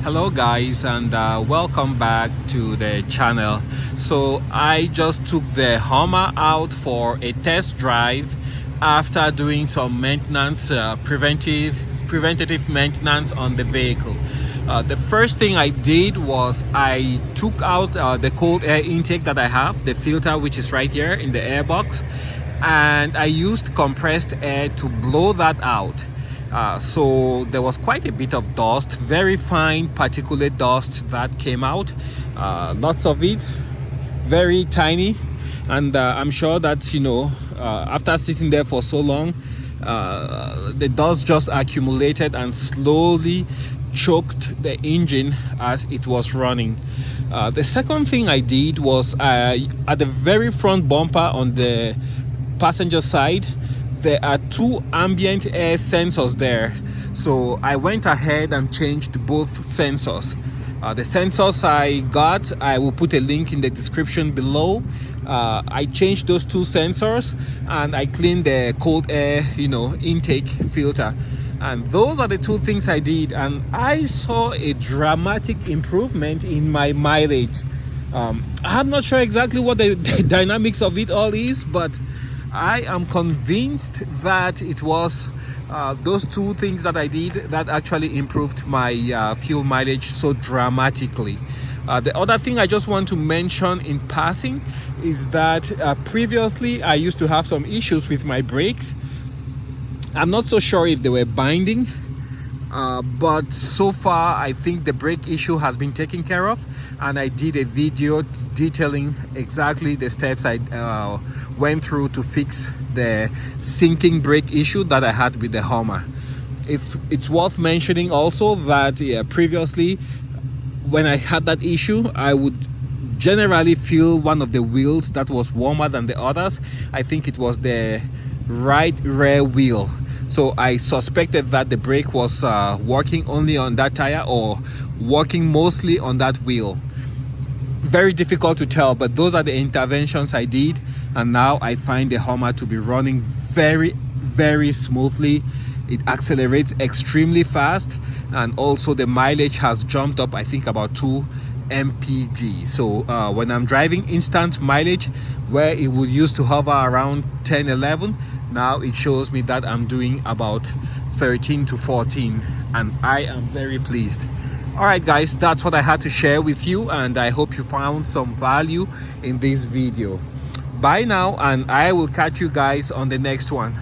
Hello guys, and welcome back to the channel. So I just took the Hummer out for a test drive after doing some maintenance, preventative maintenance on the vehicle. The first thing I did was I took out the cold air intake that I have, the filter which is right here in the airbox, and I used compressed air to blow that out. So there was quite a bit of dust, very fine particulate dust that came out, lots of it, very tiny, and I'm sure that after sitting there for so long, the dust just accumulated and slowly choked the engine as it was running. The second thing I did was at the very front bumper on the passenger side, there are two ambient air sensors there, so I went ahead and changed both sensors. The sensors I got, I will put a link in the description below. I changed those two sensors and I cleaned the cold air intake filter, and those are the two things I did, and I saw a dramatic improvement in my mileage. I'm not sure exactly what the dynamics of it all is, but I am convinced that it was those two things that I did that actually improved my fuel mileage so dramatically. The other thing I just want to mention in passing is that previously I used to have some issues with my brakes. I'm not so sure if they were binding, but so far I think the brake issue has been taken care of, and I did a video detailing exactly the steps I went through to fix the sinking brake issue that I had with the Hummer. It's worth mentioning also that previously when I had that issue, I would generally feel one of the wheels that was warmer than the others. I think it was the right rear wheel. So I suspected that the brake was working only on that tire or working mostly on that wheel. Very difficult to tell, but those are the interventions I did, and now I find the Hummer to be running very, very smoothly. It accelerates extremely fast, and also the mileage has jumped up, I think, about 2 mpg. So when I'm driving instant mileage, where it would used to hover around 10-11, now it shows me that I'm doing about 13 to 14, and I am very pleased. All right guys, that's what I had to share with you, and I hope you found some value in this video. Bye now, and I will catch you guys on the next one.